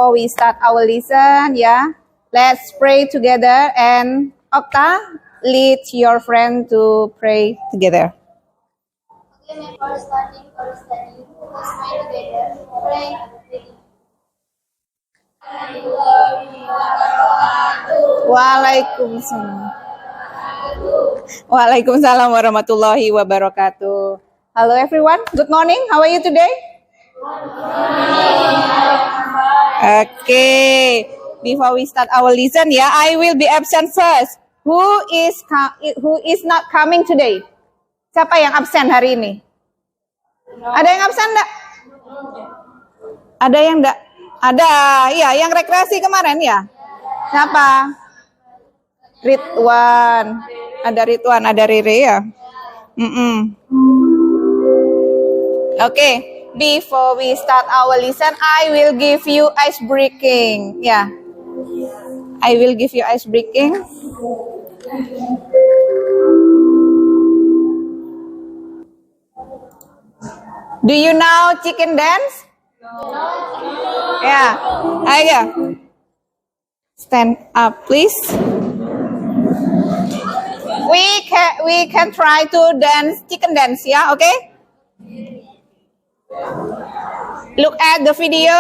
before we start our lesson, yeah, let's pray together. And Okta, lead your friend to pray together. Okay, for study, let's pray together. Pray. Waalaikumsalam. Waalaikumsalam warahmatullahi wabarakatuh. Hello everyone, good morning. How are you today? Okay, before we start our lesson, yeah, I will be absent first. Who is not coming today? Siapa yang absen hari ini? Ada yang absen enggak? Ada yang enggak? Ada, ya, yang rekreasi kemarin ya. Siapa? Ridwan. Ada Ridwan, ada Riri ya. Okay, before we start our lesson, I will give you ice breaking. Yeah, I will give you ice breaking. Do you know chicken dance? Yeah, ayo. Stand up, please. We can try to dance chicken dance, yeah, okay? Look at the video.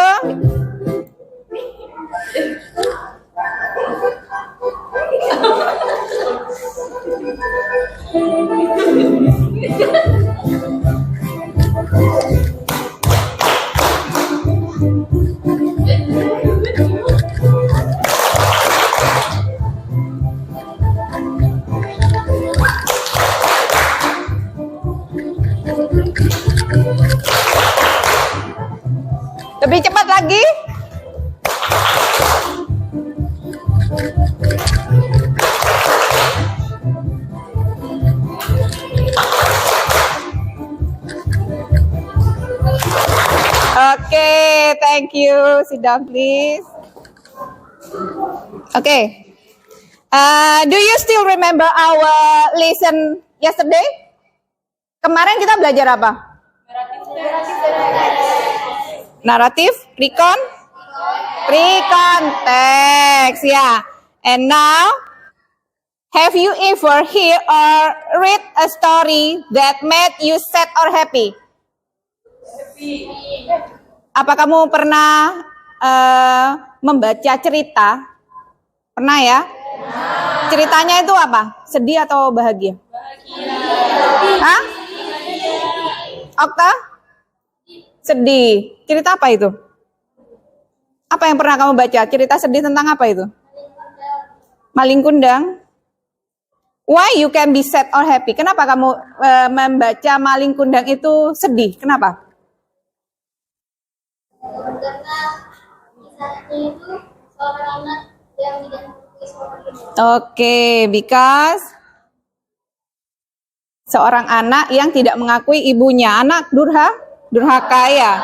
Lebih cepat lagi. Okay, thank you. Sit down, please. Okay. Do you still remember our lesson yesterday? Kemarin kita belajar apa? Naratif, recon, text, yeah. And now, have you ever hear or read a story that made you sad or happy? Apa kamu pernah membaca cerita? Pernah ya? Ceritanya itu apa? Sedih atau bahagia? Hah? Okta? Sedih. Cerita apa itu? Apa yang pernah kamu baca? Cerita sedih tentang apa itu? Maling Kundang. Why you can be sad or happy? Kenapa kamu membaca Maling Kundang itu sedih? Kenapa? Karena kisahnya itu seorang anak yang tidak mengakui seorang ibu. Okay, because seorang anak yang tidak mengakui ibunya. Anak durhaka ya.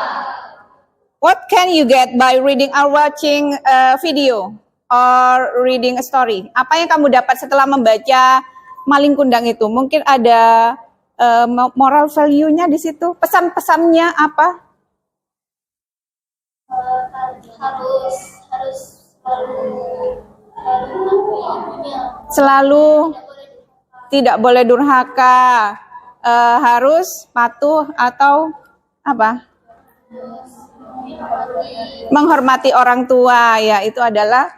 What can you get by reading or watching a video or reading a story? Apa yang kamu dapat setelah membaca Maling Kundang itu? Mungkin ada moral value-nya di situ. Pesan-pesannya apa? Selalu tidak boleh durhaka, harus patuh atau apa? Menghormati orang tua, ya, itu adalah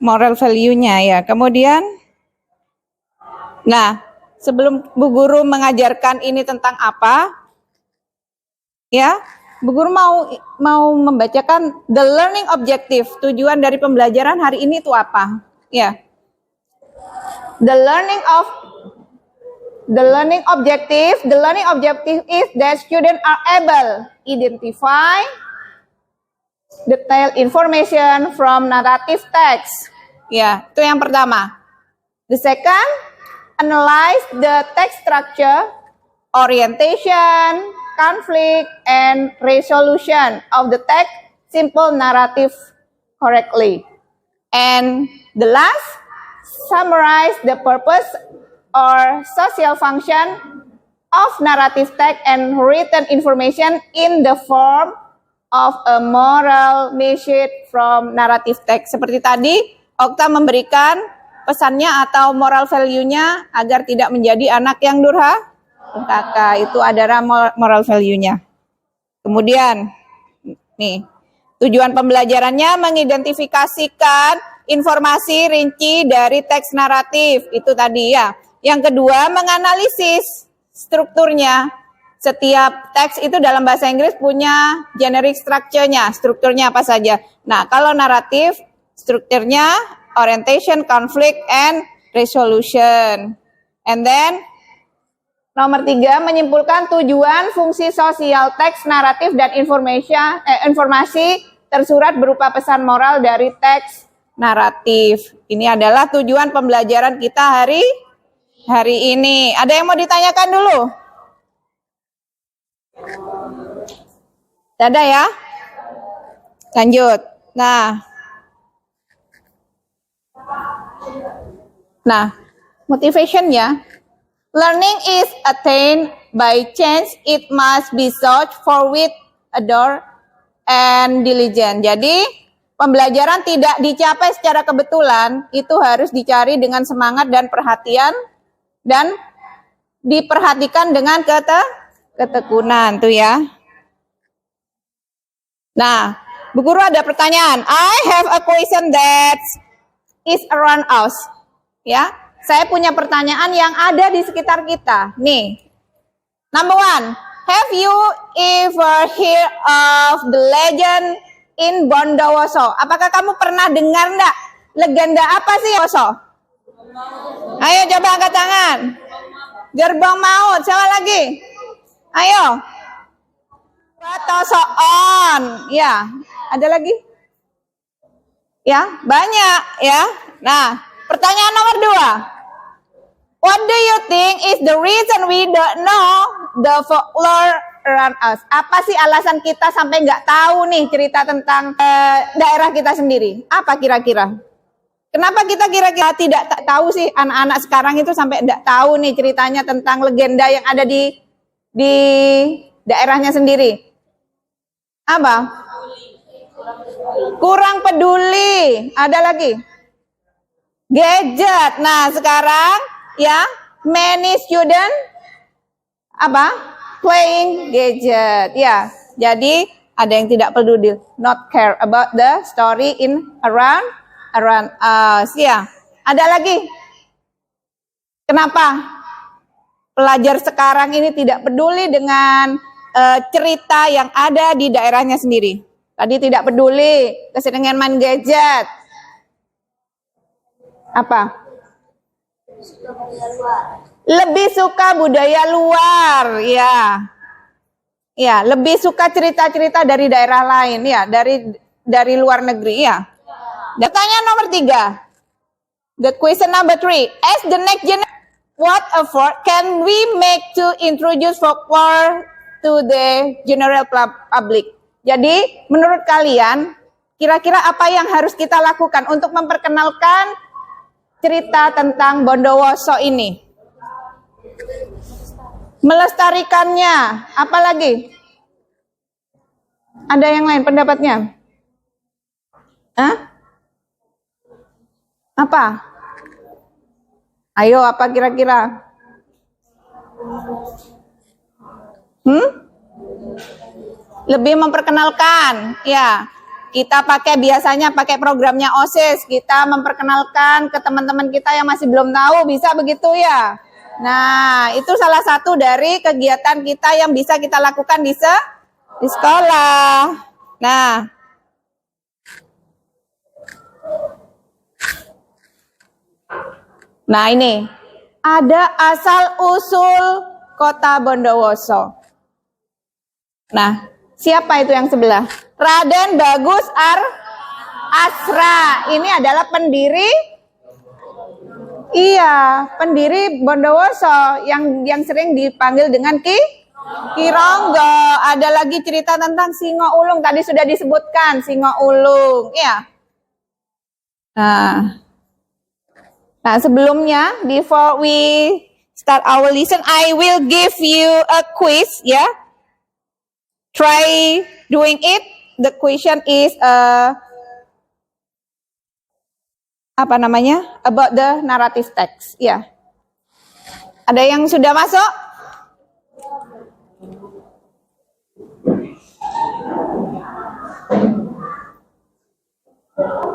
moral value-nya ya. Kemudian, nah, sebelum Bu Guru mengajarkan ini tentang apa, ya, Bu Guru mau membacakan the learning objective. Tujuan dari pembelajaran hari ini itu apa? Ya, the learning objective is that students are able identify detailed information from narrative text. Ya, itu yang pertama. The second, analyze the text structure, orientation, conflict, and resolution of the text simple narrative correctly. And the last, summarize the purpose or social function of narrative text and written information in the form of a moral message from narrative text. Seperti tadi, Okta memberikan pesannya atau moral value-nya agar tidak menjadi anak yang durhaka. Itu adalah moral value-nya. Kemudian, nih, tujuan pembelajarannya mengidentifikasikan informasi rinci dari teks naratif. Itu tadi ya. Yang kedua, menganalisis strukturnya. Setiap teks itu dalam bahasa Inggris punya generic structure-nya. Strukturnya apa saja. Nah, kalau naratif, strukturnya orientation, conflict, and resolution. And then, nomor 3, menyimpulkan tujuan fungsi sosial teks naratif dan informasi tersurat berupa pesan moral dari teks naratif. Ini adalah tujuan pembelajaran kita hari ini. Ada yang mau ditanyakan dulu? Tidak ada ya? Lanjut. Nah, motivation-nya, learning is attained by chance. It must be sought for with ardor and diligence. Jadi, pembelajaran tidak dicapai secara kebetulan, itu harus dicari dengan semangat dan perhatian, dan diperhatikan dengan ketekunan, tuh ya. Nah, Bu Guru ada pertanyaan. I have a question that is around us. Ya, saya punya pertanyaan yang ada di sekitar kita. Nih, number 1, have you ever hear of the legend in Bondowoso? Apakah kamu pernah dengar enggak? Legenda apa sih Bondowoso? Ayo coba angkat tangan. Gerbang Maut, siapa lagi? Ayo. Batosoon, ya. Ada lagi? Ya, banyak ya. Nah, pertanyaan nomor 2. What do you think is the reason we don't know the folklore around us? Apa sih alasan kita sampai nggak tahu nih cerita tentang daerah kita sendiri? Apa kira-kira? Kenapa kita kira-kira tidak tahu sih anak-anak sekarang itu sampai nggak tahu nih ceritanya tentang legenda yang ada di daerahnya sendiri? Apa? Kurang peduli. Ada lagi? Gadget. Nah, sekarang ya, many student apa? Playing gadget. Ya. Jadi ada yang tidak peduli, not care about the story in around us. Ya. Ada lagi? Kenapa pelajar sekarang ini tidak peduli dengan cerita yang ada di daerahnya sendiri? Tadi tidak peduli, keseringan main gadget. Apa? Lebih suka budaya luar, ya. Ya, lebih suka cerita-cerita dari daerah lain, ya, dari luar negeri, ya. Pertanyaan nomor 3. The question number 3. As the next generation, what effort can we make to introduce folklore to the general public? Jadi, menurut kalian, kira-kira apa yang harus kita lakukan untuk memperkenalkan cerita tentang Bondowoso ini? Melestarikannya. Apa lagi? Ada yang lain pendapatnya? Hah? Apa? Ayo, apa kira-kira? Lebih memperkenalkan, ya. Kita biasanya pakai programnya OSIS, kita memperkenalkan ke teman-teman kita yang masih belum tahu, bisa begitu ya. Nah, itu salah satu dari kegiatan kita yang bisa kita lakukan di sekolah. Nah, ini ada asal-usul kota Bondowoso. Nah, siapa itu yang sebelah? Raden Bagus Asra. Ini adalah pendiri Bondowoso yang sering dipanggil dengan Ki Ronggo. Ada lagi cerita tentang Singo Ulung, tadi sudah disebutkan Singo Ulung, ya. Nah, sebelumnya, before we start our lesson, I will give you a quiz, ya. Try doing it the question is apa namanya? About the narrative text. Ya. Ada yang sudah masuk?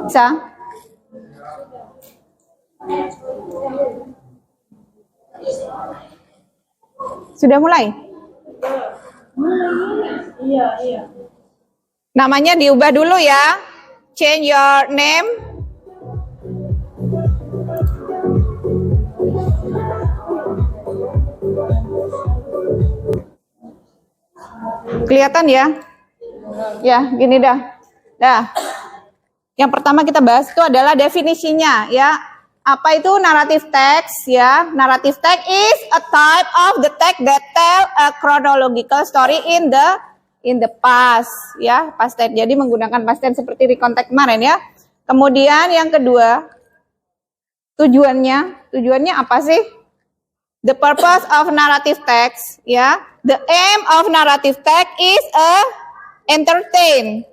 Bisa? Sudah mulai? Iya. Namanya diubah dulu ya. Change your name. Kelihatan ya? Ya, gini dah. Dah. Yang pertama kita bahas itu adalah definisinya ya. Apa itu narrative text ya? Narrative text is a type of the text that tell a chronological story in the past ya, past tense. Jadi menggunakan past tense seperti recount kemarin ya. Kemudian yang kedua, tujuannya apa sih? The purpose of narrative text ya. The aim of narrative text is a entertain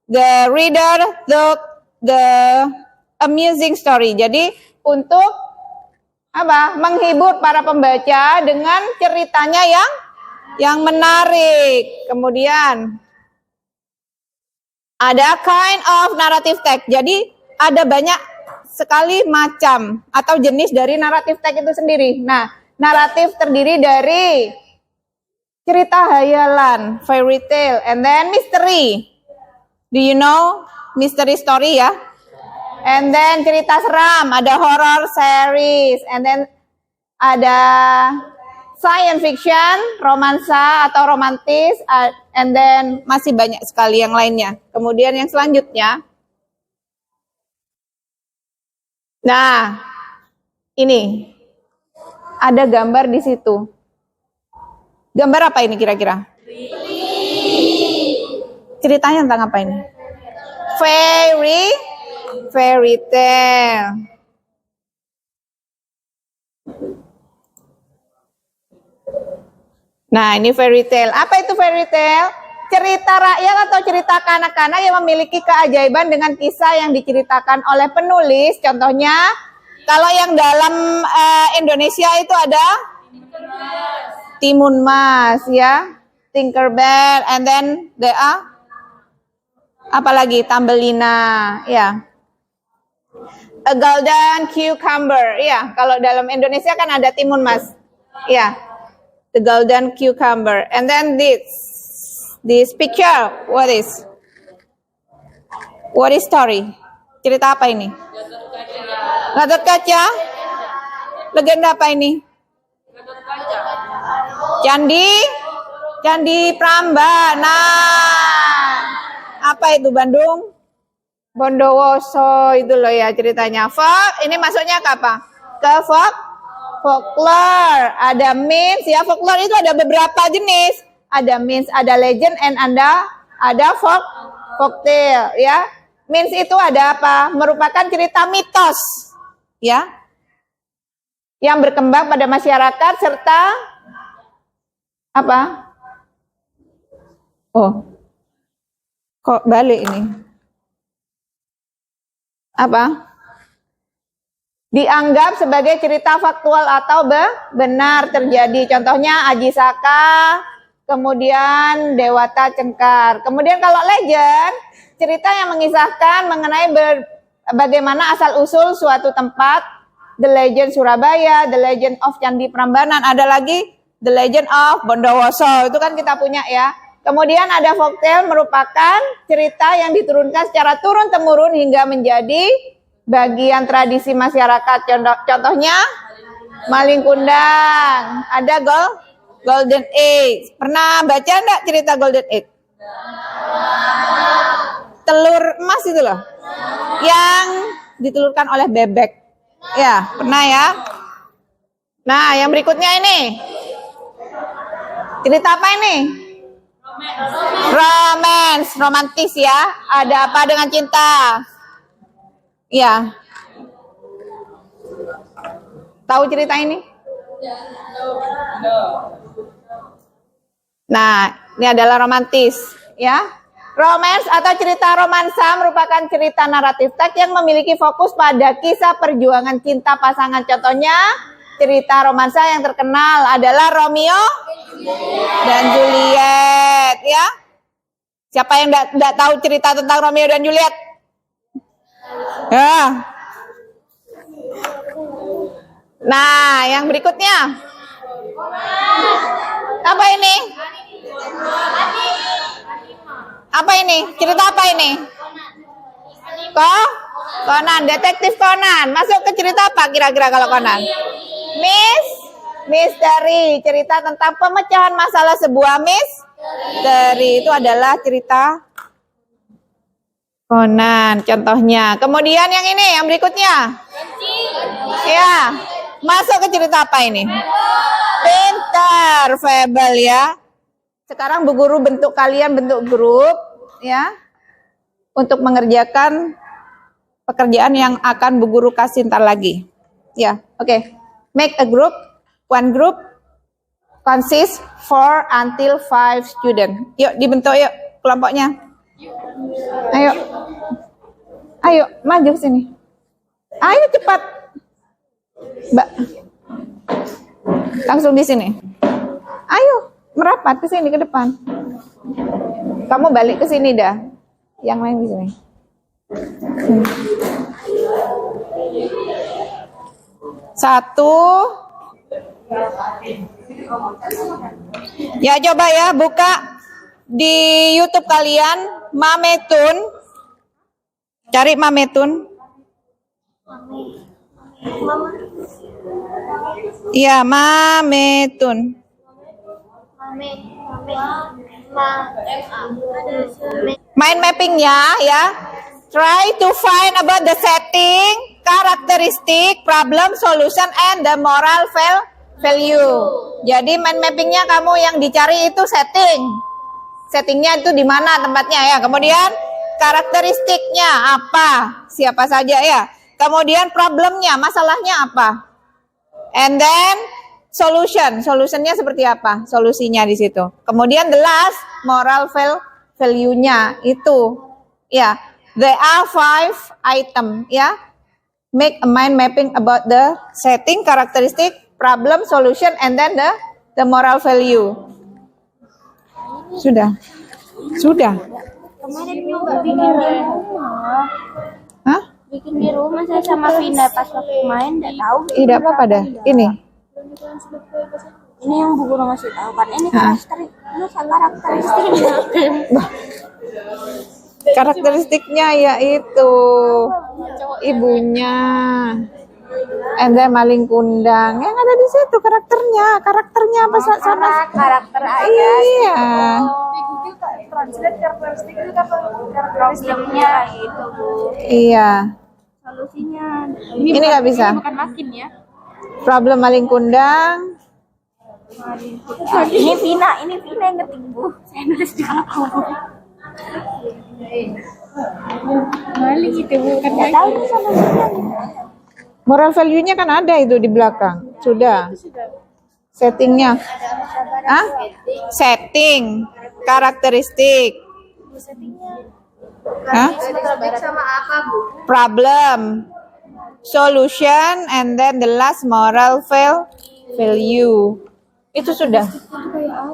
the reader the amusing story. Jadi untuk apa? Menghibur para pembaca dengan ceritanya yang menarik. Kemudian ada kind of narrative text. Jadi ada banyak sekali macam atau jenis dari narrative text itu sendiri. Nah, naratif terdiri dari cerita hayalan, fairy tale, and then mystery. Do you know mystery story ya? And then cerita seram, ada horror series, and then ada science fiction, romansa atau romantis, and then masih banyak sekali yang lainnya. Kemudian yang selanjutnya, nah ini ada gambar di situ. Gambar apa ini kira-kira? Ceritanya tentang apa ini? Fairy tale. Nah, ini fairy tale. Apa itu fairy tale? Cerita rakyat atau cerita kanak-kanak yang memiliki keajaiban dengan kisah yang diceritakan oleh penulis. Contohnya, kalau yang dalam Indonesia itu ada Timun Mas, ya, Tinkerbell, and then there are apalagi Tambelina, ya. A golden cucumber, ya. Kalau dalam Indonesia kan ada Timun Mas, ya. The golden cucumber, and then this picture, what is story? Cerita apa ini? Gatot Kaca. Legenda apa ini? Candi Prambanan. Apa itu Bandung? Bondowoso itu loh ya ceritanya. Ini masuknya ke apa? Ke folklore. Ada myth ya, folklore itu ada beberapa jenis. Ada myth, ada legend, and ada folktale ya. Myth itu ada apa? Merupakan cerita mitos ya. Yang berkembang pada masyarakat serta apa? Oh. Kok balik ini? Apa? Dianggap sebagai cerita faktual atau benar terjadi. Contohnya Aji Saka, kemudian Dewata Cengkar. Kemudian kalau legend, cerita yang mengisahkan mengenai bagaimana asal-usul suatu tempat. The Legend Surabaya, The Legend of Candi Prambanan. Ada lagi The Legend of Bondowoso. Itu kan kita punya ya. Kemudian ada folktale merupakan cerita yang diturunkan secara turun-temurun hingga menjadi bagian tradisi masyarakat. Contohnya Maling Kundang. Ada Golden Age. Pernah baca enggak cerita Golden Age? Telur emas itu loh. Yang ditelurkan oleh bebek. Ya, pernah ya. Nah, yang berikutnya ini. Cerita apa ini? Romance, romantis ya. Ada apa dengan cinta? Ya. Tahu cerita ini? Nah, ini adalah romantis ya. Romance atau cerita romansa merupakan cerita naratif teks yang memiliki fokus pada kisah perjuangan cinta pasangan. Contohnya, cerita romansa yang terkenal adalah Romeo dan Juliet, ya. Siapa yang tidak tahu cerita tentang Romeo dan Juliet? Ya. Nah, yang berikutnya. Apa ini? Apa ini? Cerita apa ini? Conan, detektif Conan. Masuk ke cerita apa kira-kira kalau Conan? Misteri. Cerita tentang pemecahan masalah sebuah misteri. Itu adalah cerita Conan contohnya. Kemudian yang ini, yang berikutnya. Ya. Masuk ke cerita apa ini? Pintar, fable ya. Sekarang Bu Guru bentuk kalian bentuk grup ya. Untuk mengerjakan pekerjaan yang akan Bu Guru kasih ntar lagi. Ya, oke. Make a group. One group consists 4 until 5 student. Yuk dibentuk yuk kelompoknya. Ayo. Ayo maju sini. Ayo cepat. Mbak. Langsung di sini. Ayo, merapat ke sini ke depan. Kamu balik ke sini dah. Yang lain di sini. Satu. Ya coba ya buka di YouTube kalian Mametun. Cari Mametun. Iya, Mametun. Mind mappingnya ya. Try to find about the setting, characteristic, problem, solution, and the moral value. Jadi mind mappingnya kamu yang dicari itu setting. Settingnya itu di mana tempatnya ya. Kemudian karakteristiknya apa? Siapa saja ya. Kemudian problemnya, masalahnya apa? And then solutionnya seperti apa? Solusinya di situ. Kemudian the last moral value-nya itu ya. There are 5 item ya. Make a mind mapping about the setting, characteristic, problem, solution, and then the moral value. Sudah. Kemarin nyoba bikin di rumah. Hah? Bikin di rumah saya sama Vina pas waktu main nggak tahu. Tidak apa-apa dah. Ini. Ini yang Bu Guru ngasih tahu kan. Ini karakteristiknya. Karakteristiknya yaitu ibunya, and then maling kundang yang ada di situ karakternya apa sama Karakter ayah. Iya. Problemnya itu Bu. Iya. Solusinya. Ini nggak bisa. Bukan makin ya. Problem maling kundang. Ini Vina yang ngetik Bu. Saya nulis di buku. Maling itu bukan. Nggak tahu ini solusinya. Moral value-nya kan ada itu di belakang. Sudah. Settingnya. Hah? Setting. Karakteristik. Hah? Sama apa Bu? Problem. Solution. And then the last moral value. Itu sudah.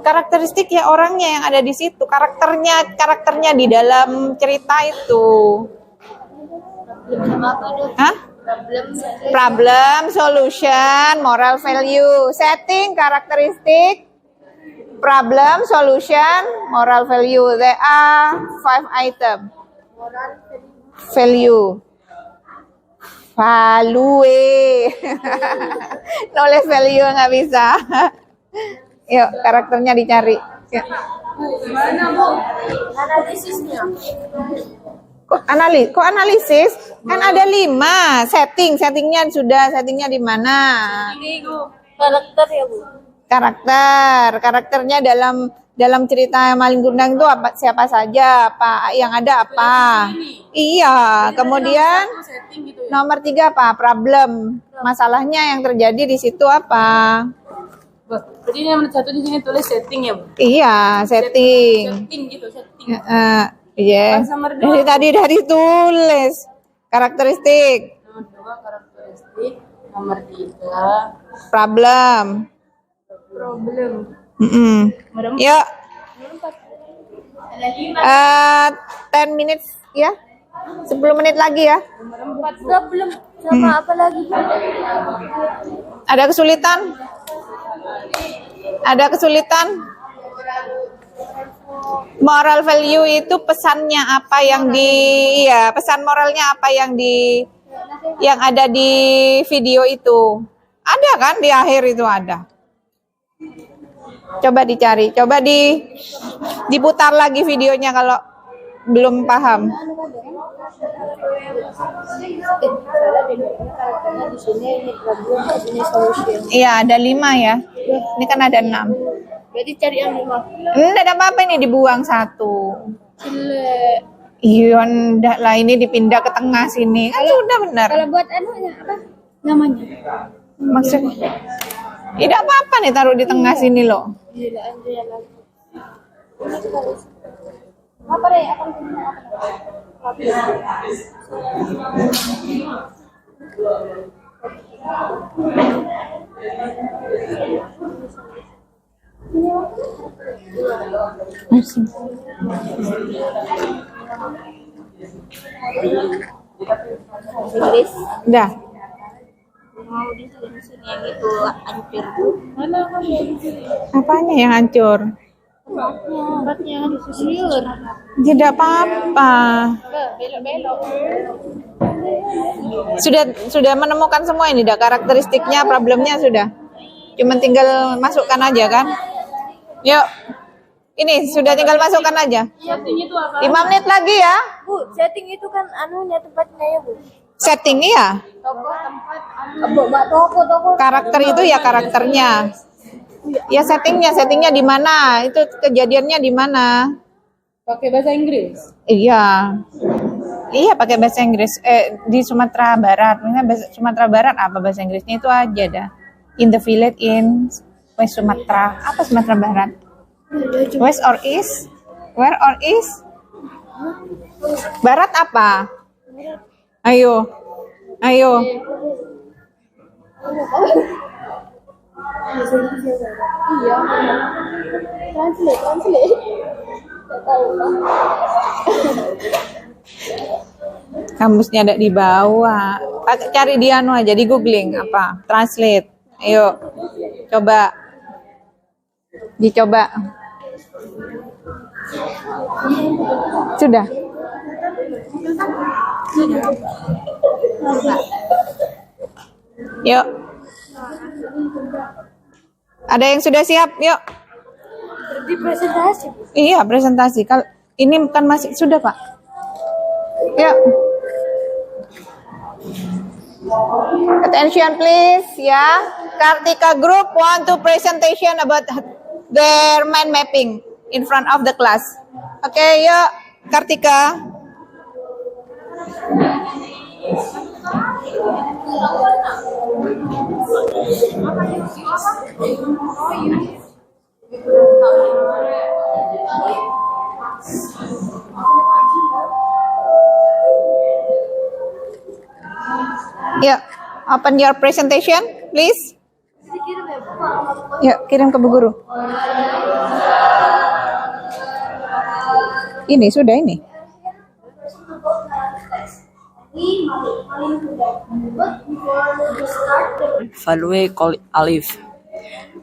Karakteristik ya orangnya yang ada di situ. Karakternya di dalam cerita itu. Hah? Problem, solution, moral value. Setting, karakteristik, problem, solution, moral value. There are 5 item. Value. Nulis value nggak bisa. Yuk, karakternya dicari. Yuk. Mana Bu? Analisisnya. Kok analisis? Kan ada 5. Settingnya settingnya di mana? Ini Bu, karakter ya Bu. Karakternya dalam cerita Maling Kundang itu siapa saja, apa yang ada apa? Iya, kemudian nomor 3 apa? Problem. Masalahnya yang terjadi di situ apa? Jadi nomor 1 di sini tulis setting ya Bu? Iya, setting. Setting gitu, setting. Iya. Dari tadi udah ditulis. Karakteristik. Nomor 2 karakteristik. Nomor 3 Problem. problem. Yuk. 10 minutes ya. 10 menit lagi ya. Nomor 4 problem. Sama apa lagi? Ada kesulitan? Ada kesulitan? Moral value itu pesannya apa yang pesan moralnya apa yang ada di video itu. Ada kan di akhir itu ada. Coba dicari, coba diputar lagi videonya kalau belum paham. Iya, ada 5 ya. Ini kan ada 6. Berarti cari yang 5. Enggak ada apa-apa, ini dibuang 1. Iya, enggak lah, ini dipindah ke tengah sini. Kan sudah benar. Kalau buat anunya apa? Namanya. Maksudnya tidak apa-apa nih taruh di tengah sini loh. Gila Andrea lagi. Apa deh? Akan punya apa? Inggris. Udah. Mau di sini yang itu hancur. Mana kamu? Apanya yang hancur? Beratnya disusur. Tidak apa-apa. Belok-belok. Sudah menemukan semua ini, dah karakteristiknya, problemnya sudah. Cuman tinggal masukkan aja kan? Yuk. Ini sudah tinggal masukkan aja. Setting itu apa? 5 menit lagi ya. Bu, setting itu kan anunya tempatnya ya, Bu. Setting ya. Toko tempat toko. Karakter itu ya karakternya. Ya settingnya di mana? Itu kejadiannya di mana? Pakai bahasa Inggris. Iya. Iya pakai bahasa Inggris. Di Sumatera Barat. Misalnya Sumatera Barat apa bahasa Inggrisnya itu aja dah. In the village in West Sumatera. Apa Sumatera Barat? West or East? Where or East? Barat apa? Ayo. Iya. Translate. Kamusnya ada di bawah. Cari di anu aja, di googling apa? Translate. Ayo. Coba. Dicoba. Sudah. Yuk. Ada yang sudah siap? Yuk. Di presentasi. Iya, presentasi. Kalau ini kan masih sudah, Pak. Yuk. Attention please, ya. Kartika group want to presentation about their mind mapping in front of the class. Oke, yuk. Kartika. Yuk, open your presentation, please. Yuk, kirim ke Bu Guru. Ini sudah ini. Value Alif.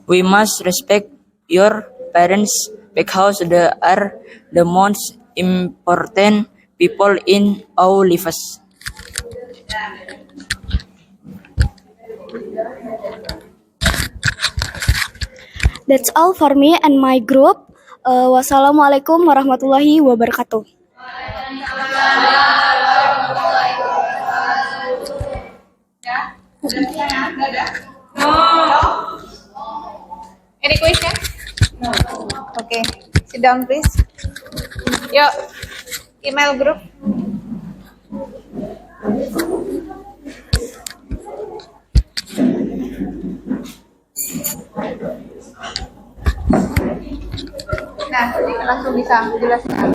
We must respect your parents because they are the most important people in our lives. That's all for me and my group. Wassalamualaikum warahmatullahi wabarakatuh. Any question? No. Okay, sit down please. Yuk, email group. Nah, ini langsung bisa jelaskan.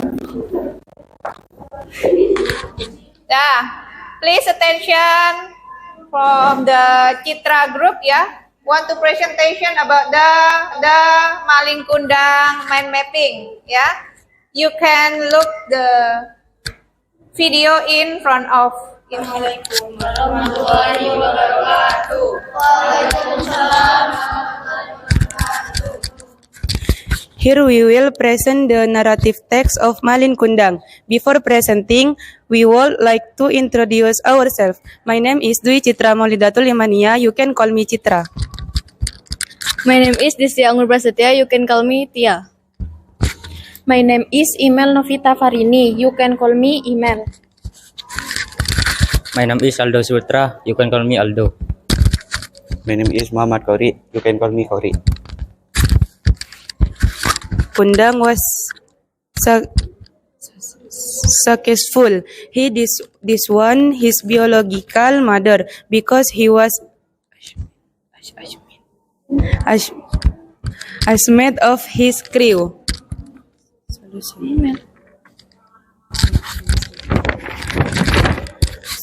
Nah, please attention from the Citra group ya. Want to presentation about the Maling Kundang mind mapping ya. You can look the video in front of. Assalamualaikum warahmatullahi wabarakatuh. Here we will present the narrative text of Malin Kundang. Before presenting, we would like to introduce ourselves. My name is Dwi Citra Maulidatul Imania. You can call me Citra. My name is Disya Anggur Prasetya. You can call me Tia. My name is Imel Novita Farini. You can call me Imel. My name is Aldo Sutra. You can call me Aldo. My name is Muhammad Kori. You can call me Kori. Kundang was successful. He disowned his biological mother because he was ashamed of his crew.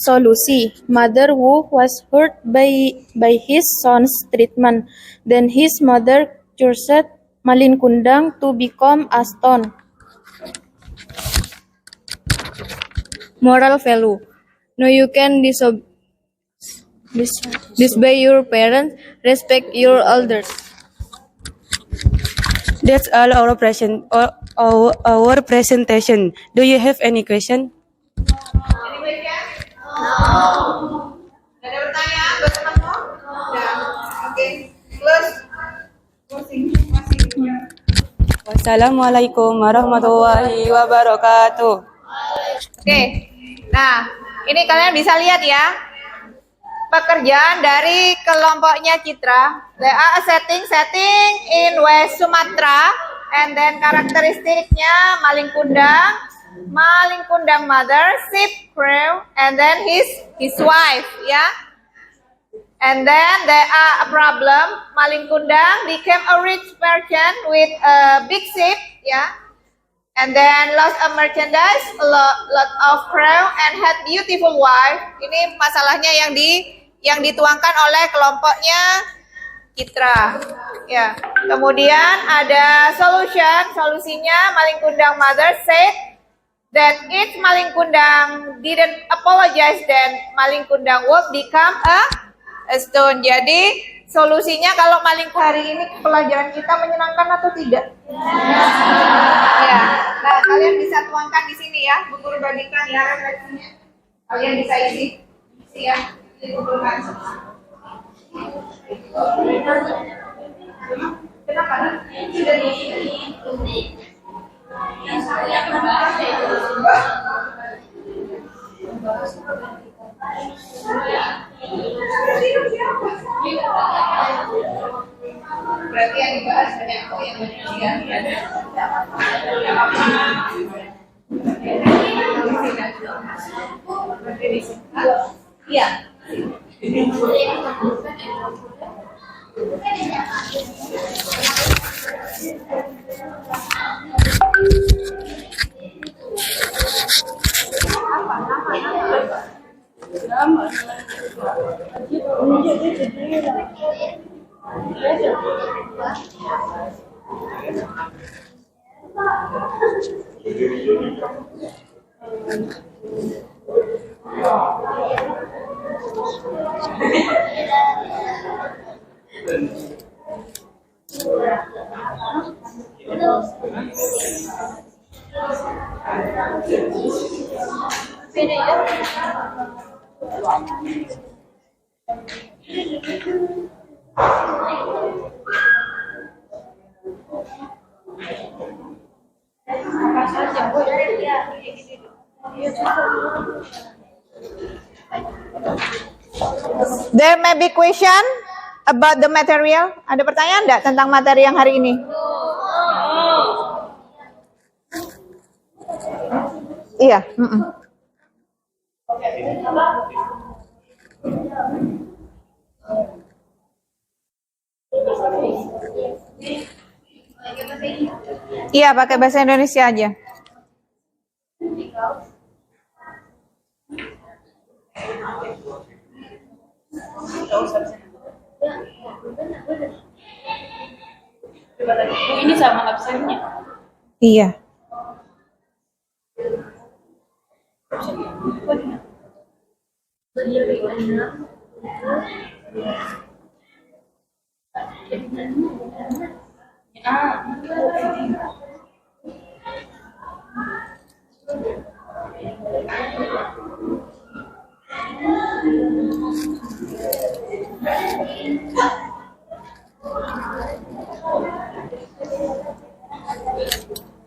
Solusi. Mother Wu was hurt by his son's treatment. Then his mother cursed Malin Kundang to become a stone. Moral value. No, you can disobey your parents, respect your elders. That's all our presentation. Do you have any question? Ada pertanyaan buat teman-teman? Oke. Close. Wassalamualaikum warahmatullahi wabarakatuh. Oke. Nah, ini kalian bisa lihat ya. Pekerjaan dari kelompoknya Citra. They are setting in West Sumatra, and then karakteristiknya Maling Kundang mother, sheep, crow, and then his wife, ya. And then there are a problem. Maling Kundang became a rich merchant with a big ship, ya. And then lost a merchandise, a lot of crow, and had beautiful wife. Ini masalahnya yang dituangkan oleh kelompoknya Citra. Ya. Kemudian ada solusinya Maling Kundang mother said that if Maling Kundang didn't apologize, then Maling Kundang would become a stone. Jadi solusinya kalau Maling hari ini pelajaran kita menyenangkan atau tidak? Ya. Nah, kalian bisa tuangkan di sini ya, Bu Guru bagikan ya refleksinya. Kalian bisa isi ya. Dikumpulkan. Kenapa? Sudah diisi. Berarti yang dibahas banyak yang iya. There may be question about the material. Ada pertanyaan enggak tentang materi yang hari ini? Iya. Iya, pakai bahasa Indonesia aja. Ini sama absennya. Iya.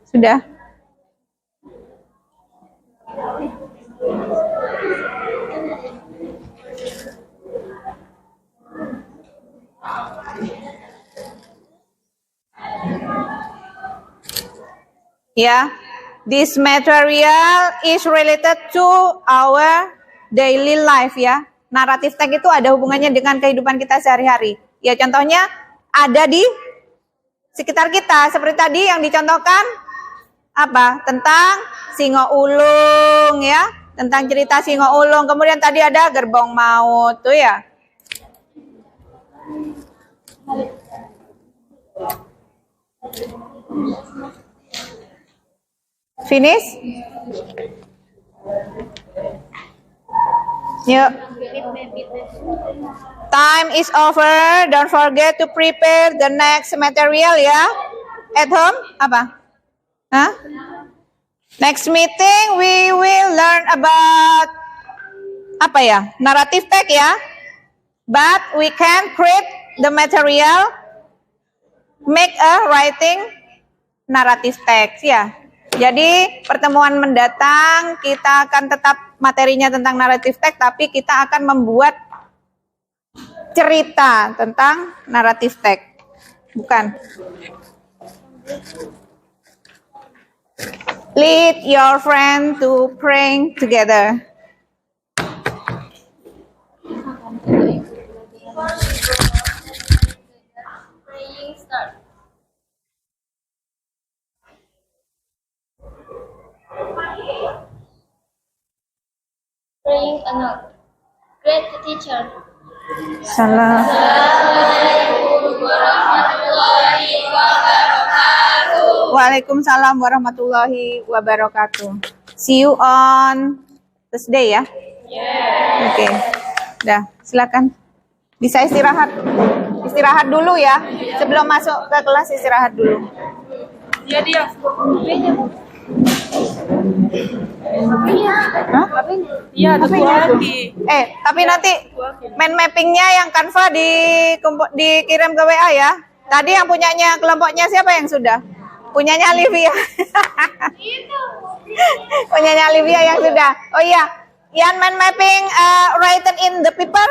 Sudah. Ya, this material is related to our daily life ya. Naratif teks itu ada hubungannya dengan kehidupan kita sehari-hari. Ya, contohnya ada di sekitar kita. Seperti tadi yang dicontohkan apa? Tentang singo ulung ya, tentang cerita singo ulung. Kemudian tadi ada gerbong maut tuh ya. Finish? Yuk. Time is over. Don't forget to prepare the next material ya. At home? Apa? Hah? Next meeting we will learn about apa ya? Narrative text ya. But we can create the material, make a writing narrative text ya. Jadi pertemuan mendatang kita akan tetap materinya tentang narrative text, tapi kita akan membuat cerita tentang narrative text. Bukan. Lead your friend to praying together. Praying start. Praying Anak. Great teacher. Salam. Waalaikumsalam warahmatullahi wabarakatuh. See you on Thursday ya. Oke. Dah, silakan. Bisa istirahat. Istirahat dulu ya. Sebelum masuk ke kelas istirahat dulu. Iya dia. Hah? Iya, ada dua lagi. Tapi nanti mind mappingnya yang Canva dikirim ke WA ya. Tadi yang punyanya kelompoknya siapa yang sudah? Punyanya Olivia. Punyanya Olivia yang sudah. Oh iya, yang mind mapping written in the paper.